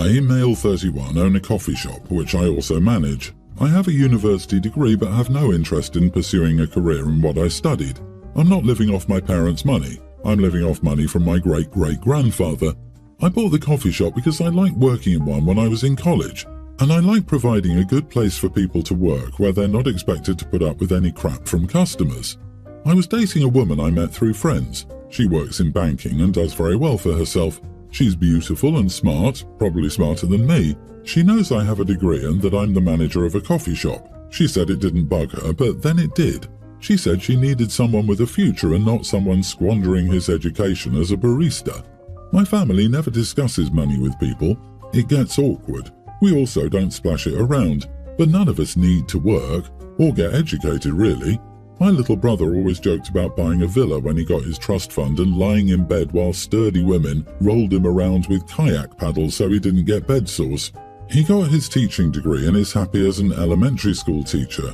I, male 31, own a coffee shop, which I also manage. I have a university degree but have no interest in pursuing a career in what I studied. I'm not living off my parents' money. I'm living off money from my great-great-grandfather. I bought the coffee shop because I liked working in one when I was in college, and I like providing a good place for people to work where they're not expected to put up with any crap from customers. I was dating a woman I met through friends. She works in banking and does very well for herself. She's beautiful and smart, probably smarter than me. She knows I have a degree and that I'm the manager of a coffee shop. She said it didn't bug her, but then it did. She said she needed someone with a future and not someone squandering his education as a barista. My family never discusses money with people. It gets awkward. We also don't splash it around, but none of us need to work or get educated, really. My little brother always joked about buying a villa when he got his trust fund and lying in bed while sturdy women rolled him around with kayak paddles so he didn't get bed sores. He got his teaching degree and is happy as an elementary school teacher.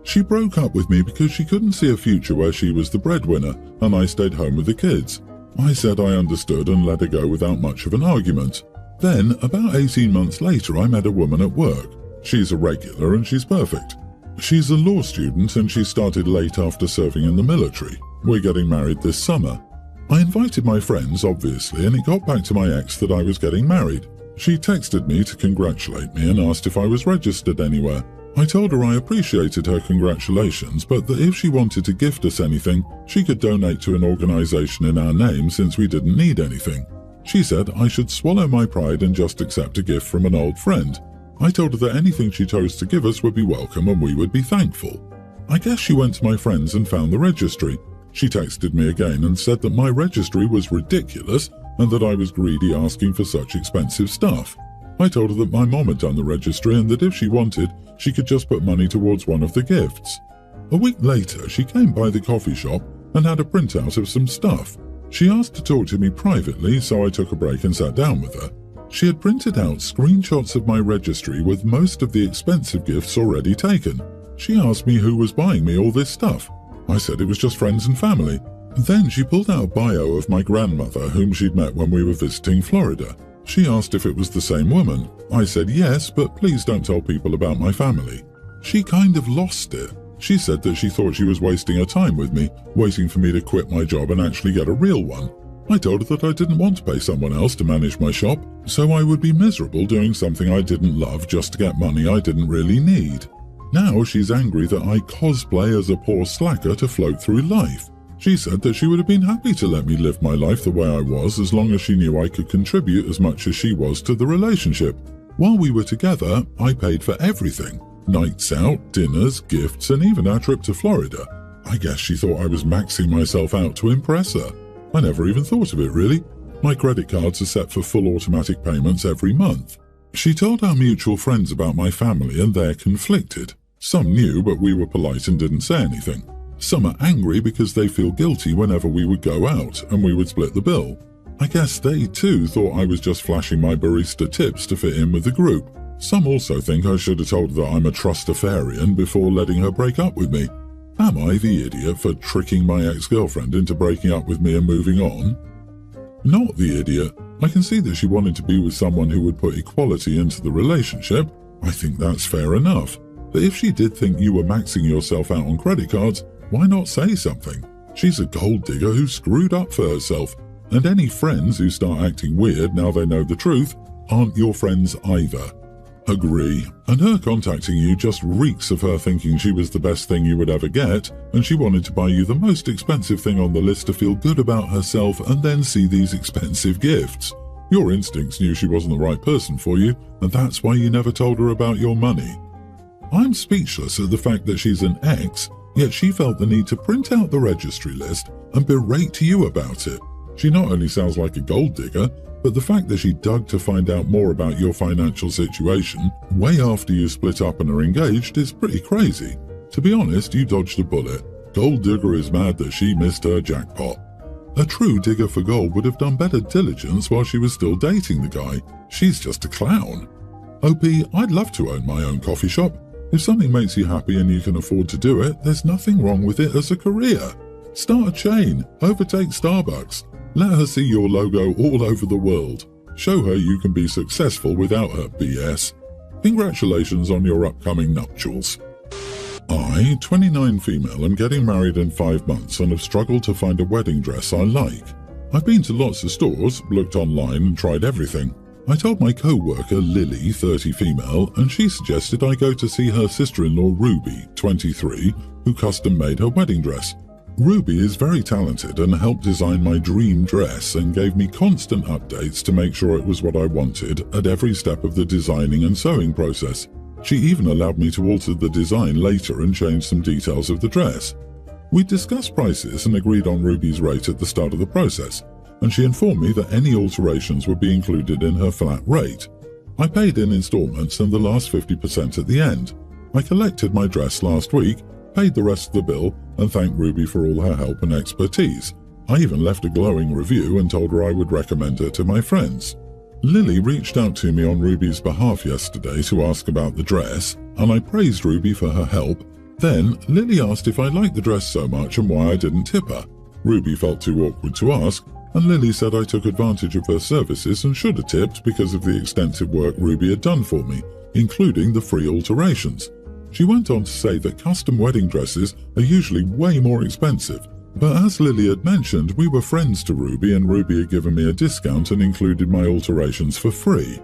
She broke up with me because she couldn't see a future where she was the breadwinner and I stayed home with the kids. I said I understood and let her go without much of an argument. Then, about 18 months later, I met a woman at work. She's a regular and she's perfect. She's a law student and she started late after serving in the military. We're getting married this summer. I invited my friends, obviously, and it got back to my ex that I was getting married. She texted me to congratulate me and asked if I was registered anywhere. I told her I appreciated her congratulations, but that if she wanted to gift us anything, she could donate to an organisation in our name since we didn't need anything. She said I should swallow my pride and just accept a gift from an old friend. I told her that anything she chose to give us would be welcome and we would be thankful. I guess she went to my friends and found the registry. She texted me again and said that my registry was ridiculous and that I was greedy asking for such expensive stuff. I told her that my mom had done the registry and that if she wanted, she could just put money towards one of the gifts. A week later, she came by the coffee shop and had a printout of some stuff. She asked to talk to me privately, so I took a break and sat down with her. She had printed out screenshots of my registry with most of the expensive gifts already taken. She asked me who was buying me all this stuff. I said it was just friends and family. Then she pulled out a bio of my grandmother, whom she'd met when we were visiting Florida. She asked if it was the same woman. I said yes, but please don't tell people about my family. She kind of lost it. She said that she thought she was wasting her time with me, waiting for me to quit my job and actually get a real one. I told her that I didn't want to pay someone else to manage my shop, so I would be miserable doing something I didn't love just to get money I didn't really need. Now she's angry that I cosplay as a poor slacker to float through life. She said that she would have been happy to let me live my life the way I was as long as she knew I could contribute as much as she was to the relationship. While we were together, I paid for everything. Nights out, dinners, gifts, and even our trip to Florida. I guess she thought I was maxing myself out to impress her. I never even thought of it, really. My credit cards are set for full automatic payments every month. She told our mutual friends about my family and they're conflicted. Some knew, but we were polite and didn't say anything. Some are angry because they feel guilty whenever we would go out and we would split the bill. I guess they too thought I was just flashing my barista tips to fit in with the group. Some also think I should have told her that I'm a trustafarian before letting her break up with me. Am I the idiot for tricking my ex-girlfriend into breaking up with me and moving on? Not the idiot. I can see that she wanted to be with someone who would put equality into the relationship. I think that's fair enough. But if she did think you were maxing yourself out on credit cards, why not say something? She's a gold digger who screwed up for herself, and any friends who start acting weird now they know the truth aren't your friends either. Agree. And her contacting you just reeks of her thinking she was the best thing you would ever get, and she wanted to buy you the most expensive thing on the list to feel good about herself and then see these expensive gifts. Your instincts knew she wasn't the right person for you, and that's why you never told her about your money. I'm speechless at the fact that she's an ex, yet she felt the need to print out the registry list and berate you about it. She not only sounds like a gold digger, but the fact that she dug to find out more about your financial situation way after you split up and are engaged is pretty crazy. To be honest, you dodged a bullet. Gold digger is mad that she missed her jackpot. A true digger for gold would have done better diligence while she was still dating the guy. She's just a clown. OP, I'd love to own my own coffee shop. If something makes you happy and you can afford to do it, there's nothing wrong with it as a career. Start a chain, overtake Starbucks. Let her see your logo all over the world. Show her you can be successful without her BS. Congratulations on your upcoming nuptials. I, 29 female, am getting married in 5 months and have struggled to find a wedding dress I like. I've been to lots of stores, looked online and tried everything. I told my co-worker Lily, 30 female, and she suggested I go to see her sister-in-law Ruby, 23, who custom-made her wedding dress. Ruby is very talented and helped design my dream dress and gave me constant updates to make sure it was what I wanted at every step of the designing and sewing process. She even allowed me to alter the design later and change some details of the dress. We discussed prices and agreed on Ruby's rate at the start of the process, and she informed me that any alterations would be included in her flat rate. I paid in installments and the last 50% at the end. I collected my dress last week, paid the rest of the bill, and thanked Ruby for all her help and expertise. I even left a glowing review and told her I would recommend her to my friends. Lily reached out to me on Ruby's behalf yesterday to ask about the dress, and I praised Ruby for her help. Then, Lily asked if I liked the dress so much and why I didn't tip her. Ruby felt too awkward to ask, and Lily said I took advantage of her services and should have tipped because of the extensive work Ruby had done for me, including the free alterations. She went on to say that custom wedding dresses are usually way more expensive, but as Lily had mentioned, we were friends to Ruby and Ruby had given me a discount and included my alterations for free.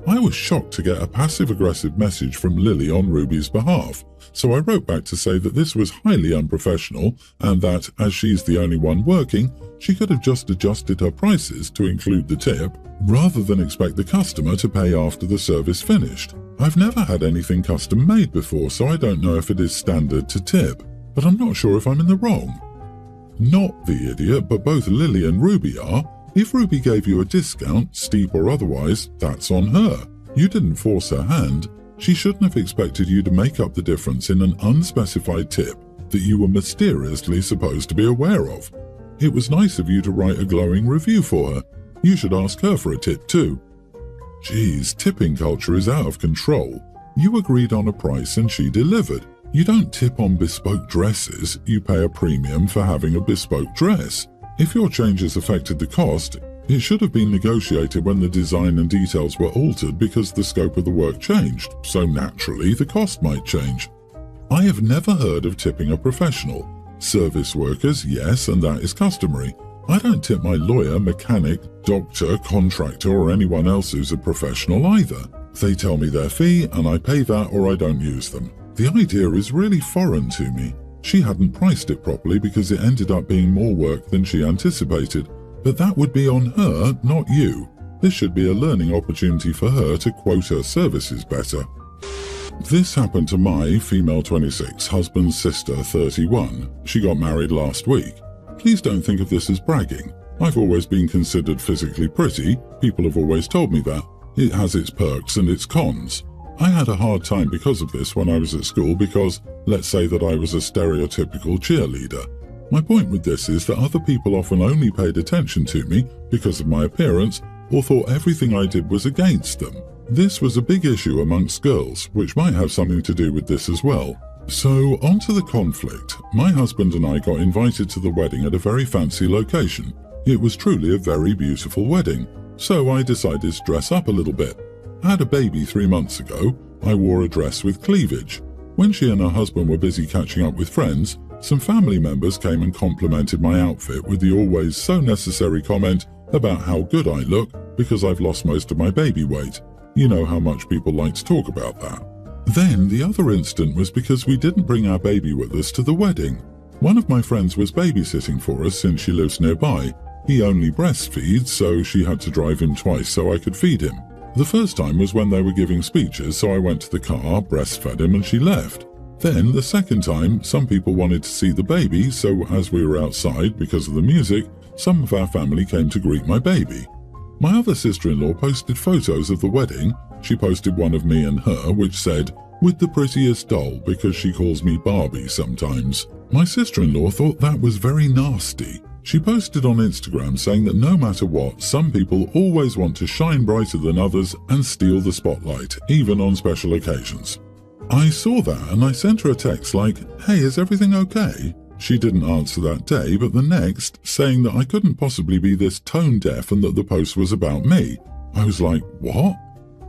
I was shocked to get a passive-aggressive message from Lily on Ruby's behalf, so I wrote back to say that this was highly unprofessional and that, as she's the only one working, she could have just adjusted her prices to include the tip, rather than expect the customer to pay after the service finished. I've never had anything custom made before, so I don't know if it is standard to tip, but I'm not sure if I'm in the wrong. Not the idiot, but both Lily and Ruby are. If Ruby gave you a discount, steep or otherwise, that's on her. You didn't force her hand. She shouldn't have expected you to make up the difference in an unspecified tip that you were mysteriously supposed to be aware of. It was nice of you to write a glowing review for her. You should ask her for a tip too. Geez, tipping culture is out of control. You agreed on a price and she delivered. You don't tip on bespoke dresses, you pay a premium for having a bespoke dress. If your changes affected the cost, it should have been negotiated when the design and details were altered because the scope of the work changed, so naturally the cost might change. I have never heard of tipping a professional. Service workers, yes, and that is customary. I don't tip my lawyer, mechanic, doctor, contractor, or anyone else who's a professional either. They tell me their fee and I pay that or I don't use them. The idea is really foreign to me. She hadn't priced it properly because it ended up being more work than she anticipated. But that would be on her, not you. This should be a learning opportunity for her to quote her services better. This happened to my, female 26, husband's sister, 31. She got married last week. Please don't think of this as bragging. I've always been considered physically pretty. People have always told me that. It has its perks and its cons. I had a hard time because of this when I was at school because, let's say that I was a stereotypical cheerleader. My point with this is that other people often only paid attention to me because of my appearance or thought everything I did was against them. This was a big issue amongst girls, which might have something to do with this as well. So, on to the conflict. My husband and I got invited to the wedding at a very fancy location. It was truly a very beautiful wedding, so I decided to dress up a little bit. I had a baby 3 months ago. I wore a dress with cleavage. When she and her husband were busy catching up with friends, some family members came and complimented my outfit with the always so necessary comment about how good I look because I've lost most of my baby weight. You know how much people like to talk about that. Then the other incident was because we didn't bring our baby with us to the wedding. One of my friends was babysitting for us since she lives nearby. He only breastfeeds, so she had to drive him twice so I could feed him. The first time was when they were giving speeches, so I went to the car, breastfed him, and she left. Then, the second time, some people wanted to see the baby, so as we were outside because of the music, some of our family came to greet my baby. My other sister-in-law posted photos of the wedding. She posted one of me and her, which said, "With the prettiest doll," because she calls me Barbie sometimes. My sister-in-law thought that was very nasty. She posted on Instagram saying that no matter what, some people always want to shine brighter than others and steal the spotlight, even on special occasions. I saw that and I sent her a text like, "Hey, is everything okay?" She didn't answer that day, but the next, saying that I couldn't possibly be this tone deaf and that the post was about me. I was like, what?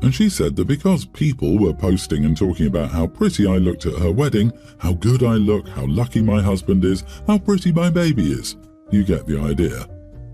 And she said that because people were posting and talking about how pretty I looked at her wedding, how good I look, how lucky my husband is, how pretty my baby is. You get the idea.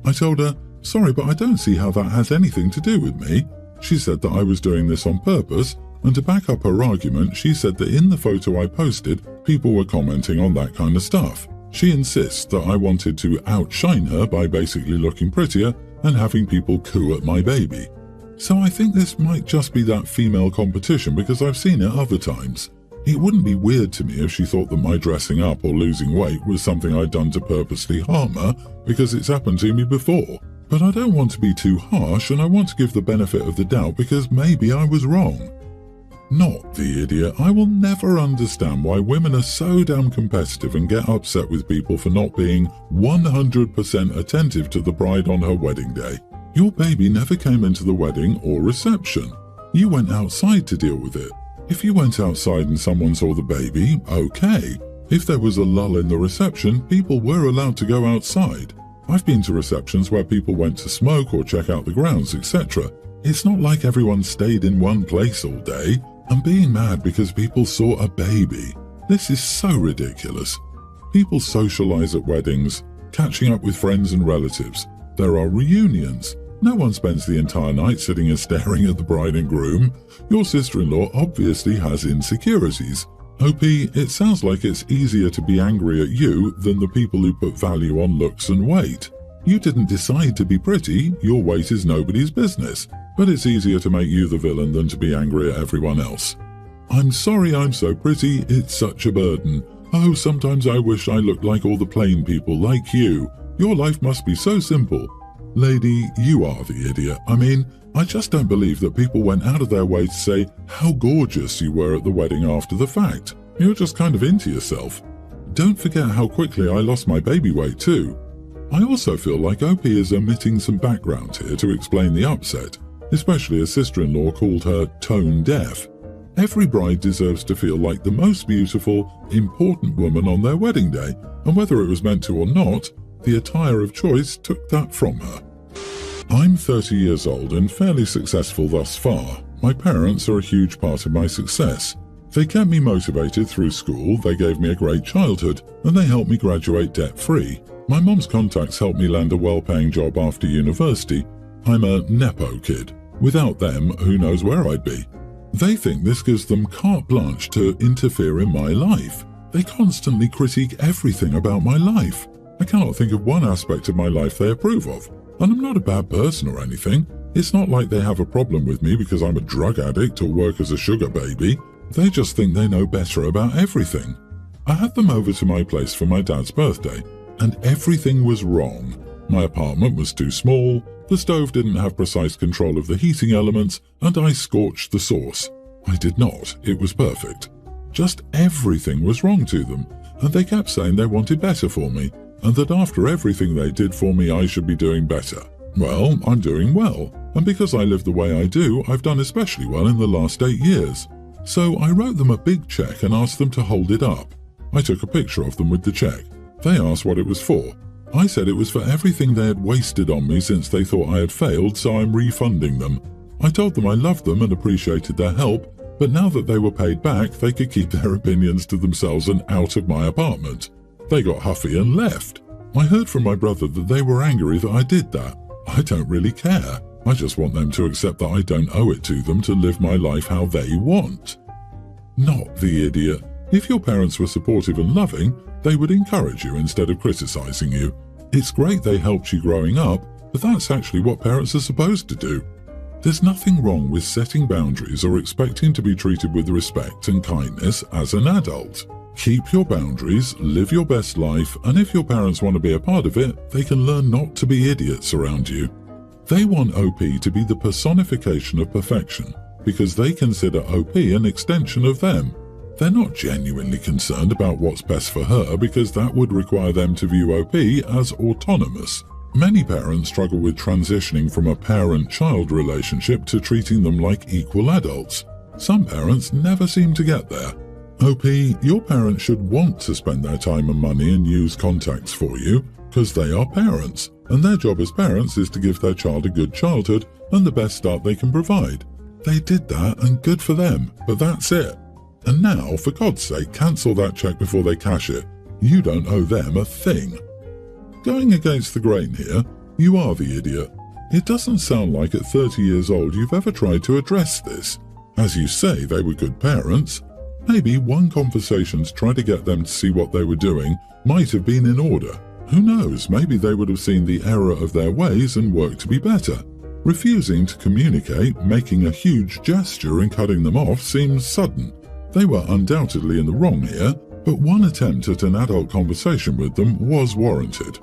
I told her, sorry, but I don't see how that has anything to do with me. She said that I was doing this on purpose, and to back up her argument, she said that in the photo I posted, people were commenting on that kind of stuff. She insists that I wanted to outshine her by basically looking prettier and having people coo at my baby. So I think this might just be that female competition because I've seen it other times. It wouldn't be weird to me if she thought that my dressing up or losing weight was something I'd done to purposely harm her because it's happened to me before. But I don't want to be too harsh, and I want to give the benefit of the doubt because maybe I was wrong. Not the idiot. I will never understand why women are so damn competitive and get upset with people for not being 100% attentive to the bride on her wedding day. Your baby never came into the wedding or reception. You went outside to deal with it. If you went outside and someone saw the baby, okay. If there was a lull in the reception, people were allowed to go outside. I've been to receptions where people went to smoke or check out the grounds, etc. It's not like everyone stayed in one place all day. I'm being mad because people saw a baby. This is so ridiculous. People socialize at weddings, catching up with friends and relatives. There are reunions. No one spends the entire night sitting and staring at the bride and groom. Your sister-in-law obviously has insecurities. OP, it sounds like it's easier to be angry at you than the people who put value on looks and weight. You didn't decide to be pretty, your weight is nobody's business. But it's easier to make you the villain than to be angry at everyone else. I'm sorry I'm so pretty, it's such a burden. Oh, sometimes I wish I looked like all the plain people like you. Your life must be so simple. Lady, you are the idiot. I mean, I just don't believe that people went out of their way to say how gorgeous you were at the wedding after the fact. You're just kind of into yourself. Don't forget how quickly I lost my baby weight too. I also feel like OP is omitting some background here to explain the upset, especially as sister-in-law called her tone deaf. Every bride deserves to feel like the most beautiful, important woman on their wedding day, and whether it was meant to or not, the attire of choice took that from her. I'm 30 years old and fairly successful thus far. My parents are a huge part of my success. They kept me motivated through school, they gave me a great childhood, and they helped me graduate debt-free. My mom's contacts helped me land a well-paying job after university. I'm a Nepo kid. Without them, who knows where I'd be. They think this gives them carte blanche to interfere in my life. They constantly critique everything about my life. I cannot think of one aspect of my life they approve of. And I'm not a bad person or anything. It's not like they have a problem with me because I'm a drug addict or work as a sugar baby. They just think they know better about everything. I had them over to my place for my dad's birthday, and everything was wrong. My apartment was too small, the stove didn't have precise control of the heating elements, and I scorched the sauce. I did not. It was perfect. Just everything was wrong to them, and they kept saying they wanted better for me, and that after everything they did for me I should be doing better. Well, I'm doing well, and because I live the way I do, I've done especially well in the last 8 years. So I wrote them a big check and asked them to hold it up. I took a picture of them with the check. They asked what it was for. I said it was for everything they had wasted on me since they thought I had failed, so I'm refunding them. I told them I loved them and appreciated their help, but now that they were paid back, they could keep their opinions to themselves and out of my apartment. They got huffy and left. I heard from my brother that they were angry that I did that. I don't really care. I just want them to accept that I don't owe it to them to live my life how they want. Not the idiot. If your parents were supportive and loving, they would encourage you instead of criticizing you. It's great they helped you growing up, but that's actually what parents are supposed to do. There's nothing wrong with setting boundaries or expecting to be treated with respect and kindness as an adult. Keep your boundaries, live your best life, and if your parents want to be a part of it, they can learn not to be idiots around you. They want OP to be the personification of perfection because they consider OP an extension of them. They're not genuinely concerned about what's best for her because that would require them to view OP as autonomous. Many parents struggle with transitioning from a parent-child relationship to treating them like equal adults. Some parents never seem to get there. OP, your parents should want to spend their time and money and use contacts for you because they are parents and their job as parents is to give their child a good childhood and the best start they can provide. They did that, and good for them, but that's it. And now, for God's sake, cancel that check before they cash it. You don't owe them a thing. Going against the grain here, you are the idiot. It doesn't sound like at 30 years old you've ever tried to address this. As you say, they were good parents. Maybe one conversation to try to get them to see what they were doing might have been in order. Who knows, maybe they would have seen the error of their ways and worked to be better. Refusing to communicate, making a huge gesture and cutting them off seems sudden. They were undoubtedly in the wrong here, but one attempt at an adult conversation with them was warranted.